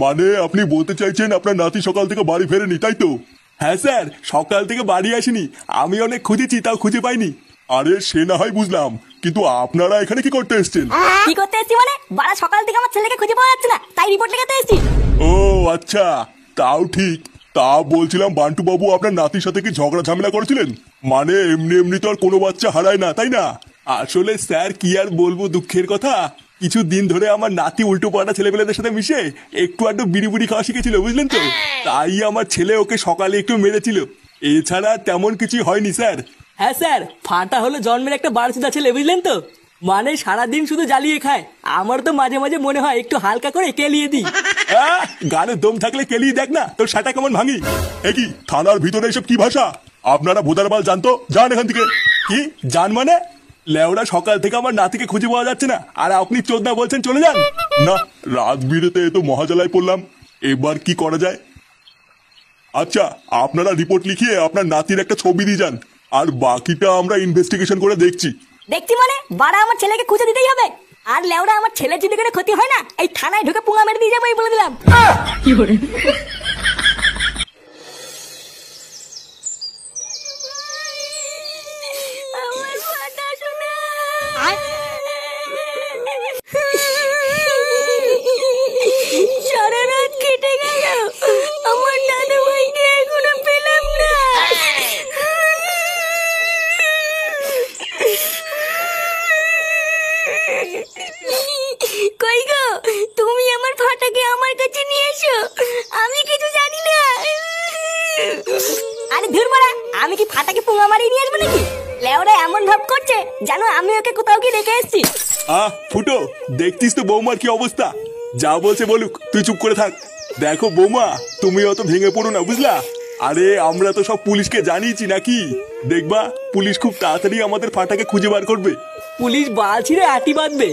মানে আপনি বলতে চাইছেন আপনার নাতি সকাল থেকে বাড়ি ফেরেনি, তাই তো? হ্যাঁ স্যার, সকাল থেকে বাড়ি আসেনি। আমি অনেক খুঁজেছি, তাও খুঁজে পাইনি। আরে সে না হয় বুঝলাম, কিন্তু আপনারা এখানে কি করতে এসেছেন? কি করতে এসেছি মানে? বাড়া সকাল থেকে আমার ছেলেকে খুঁজে পাওয়া যাচ্ছে না, তাই রিপোর্ট লিখাতে এসেছি। ও আচ্ছা, তাও ঠিক। তা বলছিলাম বান্টু বাবু আপনার নাতির সাথে কি ঝগড়া ঝামেলা করেছিলেন? মানে এমনি এমনি তো আর কোনো বাচ্চা হারায় না, তাই না? আসলে স্যার কি আর বলবো দুঃখের কথা, কিছু দিন ধরে আমার নাতি উল্টো পাল্টা ছেলেপেলেদের সাথে মিশে একটু আধটু বিড়ি বুড়ি খাওয়া শিখেছিল, বুঝলেন তো? তাই আমার ছেলে ওকে সকালে একটু মেরেছিল। এছাড়া তেমন কিছুই হয়নি স্যার। হ্যাঁ স্যার, ফাটা হলো জন্মের একটা বারোচোদা ছেলে, বুঝলেন তো? মানে সারাদিন শুধু জ্বালিয়ে খায়। আমার তো মাঝে মাঝে মনে হয় একটু হালকা করে কেলিয়ে দিই। গানে দম থাকলে কেলিয়ে দেখ না, তোর সাটা কেমন ভাঙি। এ কি থানার ভিতরে এসব কি ভাষা? আপনারা ভোদার বাল জানতো, যান এখান থেকে। কি জান মানে? লেওড়া সকাল থেকে আমার নাতিকে খুঁজে পাওয়া যাচ্ছে না, আর আপনি চোদনা বলছেন চলে যান? না, রাত বিরেতে তো মহাজালায় পড়লাম। এবার কি করা যায়? আচ্ছা, আপনারা রিপোর্ট লিখিয়ে আপনার নাতির একটা ছবি দিয়ে যান, আর বাকিটা আমরা ইনভেস্টিগেশন করে দেখছি। দেখছি মানে? বাড়া আমার ছেলেকে খুঁজে দিতেই হবে। আর লেওড়া আমার ছেলের যদি কোনো ক্ষতি হয় না, এই থানায় ঢুকে পুঙা মেরে দিয়ে যাবো, এই বলে দিলাম। আমার ফাটা শোনা। সারা রাত কেটে গেল, আমার দাদা ভাইকে এখনো পেলাম না। কই গো, তুমি আমার ফাটাকে আমার কাছে নিয়ে এসো, আমি কিছু জানি না। আরে ধুর মারা, আমি কি ফাটাকে পুঙা মারিয়ে নিয়ে আসবো নাকি? লেওরা এমন ভাব করছে জানো আমি ওকে কোথাও গিয়ে রেখে এসেছি। ফুটো, দেখতিস তো বৌমার কি অবস্থা। যা বলছে বলুক, তুই চুপ করে থাক। দেখো বৌমা, তুমি অত ভেঙে পড়ো না, বুঝলা? আরে আমরা তো সব পুলিশকে জানিয়েছি নাকি। দেখবা পুলিশ খুব তাড়াতাড়ি আমাদের ফাটাকে খুঁজে বার করবে। পুলিশ বাল ছিঁড়ে আটি বাঁধবে।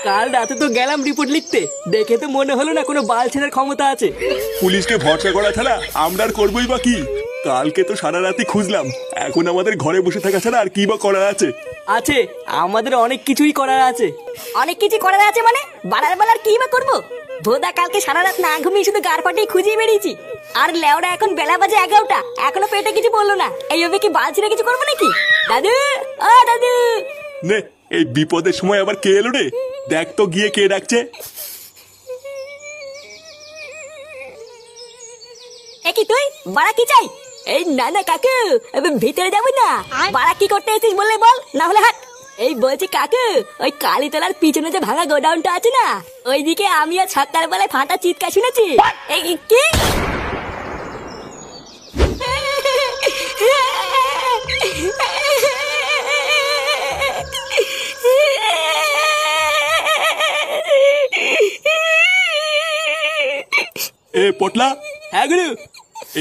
কাল রাতে তো গেলাম রিপোর্ট লিখতে, দেখে তো মনে হলো না কোনো বাল ছেঁড়ার ক্ষমতা আছে। পুলিশকে ভরসা করা ছাড়া আমরা আর করবোই বা কি? কালকে তো সারা রাতে খুঁজলাম, এখন আমাদের ঘরে বসে থাকা ছাড়া আর কি বা করার আছে? আছে, আমাদের অনেক কিছুই করার আছে। অনেক কিছু করার আছে মানে? বাড়ার বেলার কি বা করবো? ভোদা কালকে সারা রাত না ঘুমিয়ে শুধু গার ফাটিয়ে খুঁজিয়ে বেরিয়েছি। আর লেওরা এখন বেলা বাজে 11টা, এখনো পেটে কিছু বললো না। এইভাবে কি বাল ছিঁড়ে কিছু করবো নাকি? দাদু, ও দাদু। নে, এই বিপদের সময় আবার কে এলো রে? দেখ তো গিয়ে কে ডাকছে। কি তুই বাড়া কি চাই? এই না না কাকু, ভিতরে যাবো না। বাড়া কি করতে এসেছিস বললে বল, না হলে হাট। এই বলছি কাকু, ওই কালীতলার পিছনে যে ভাঙা গোডাউনটা আছে না, ওইদিকে আমি আর সকাল বেলায় ফাটা চিৎকার শুনেছি। এই কি? এ পটলা। হ্যাঁ গুরু।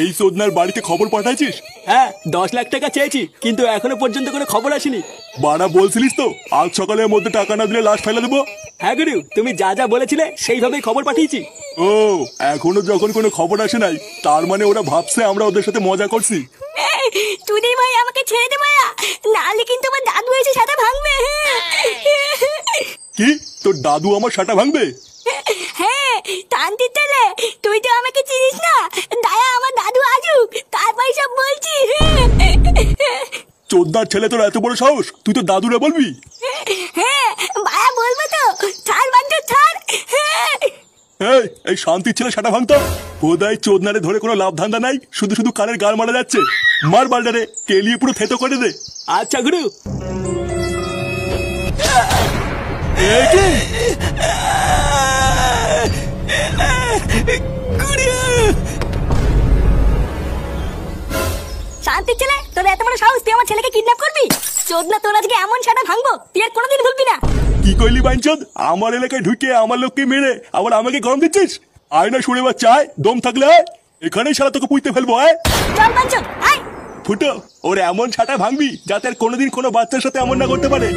এই চোদনার বাড়িতে খবর পাঠাইছিস? হ্যাঁ, 10 লাখ টাকা চেয়েছি, কিন্তু এখনো পর্যন্ত কোনো খবর আসেনি। বাড়া বলছিলিস তো আজ সকালের মধ্যে টাকা না দিলে লাশ ফেলে দেবো। হ্যাঁ গুরু, তুমি যা যা বলেছিলে সেইভাবেই খবর পাঠিয়েছি। ও, এখনো যখন কোনো খবর আসে নাই, তার মানে ওরা ভাবছে আমরা ওদের সাথে মজা করছি। তুই ভাই আমাকে ছেড়ে দে ভাইয়া, নাহলে কিন্তু আমার দাদু এসে সাথে ভাঙবে। কি তোর দাদু আমার সাটা ভাঙবে? হ্যাঁ, টানতে চলে। তুই তো আমাকে চিনিস না, দায়া আমার দাদু আসুক তারপর সব বলছি। চোদনার ছেলে, তোর এত বড় সাহস, তুই তো দাদুরা বলবি? হ্যাঁ ভাইয়া বলবো তো, ছাড় বাঞ্চো ছাড়। এই শান্তির ছেলে সাটা ভাঙতো। বোধহয় চোদনারে ধরে কোনো লাভ ধান্দা নাই, শুধু শুধু কানের গাল মারা যাচ্ছে। মার বালটারে, কেলিয়ে পুরো থেতো করে দে। আচ্ছা গুরু। শান্তির ছেলে, তোর এত বড় সাহস, তুই আমার ছেলেকে কিডন্যাপ করবি? চোদনা, তোর আজকে এমন সাটা ভাঙবো তুই আর কোনোদিন ভুলবি না। কি কইলি বাইনচোদ? আমার এলাকায় ঢুকে আমার লোককে মেরে আবার আমাকে গরম দিচ্ছিস? আয় না শুনে বাচ্চা, আয়, দম থাকলে আয়, এখানেই সারা তোকে পুঁতে ফেলবো। আয় চল বাঞ্চো, আয়। ফুটো, ওর এমন ছাটা ভাঙবি যাতে আর কোনোদিন কোনো বাচ্চার সাথে এমন না করতে পারে।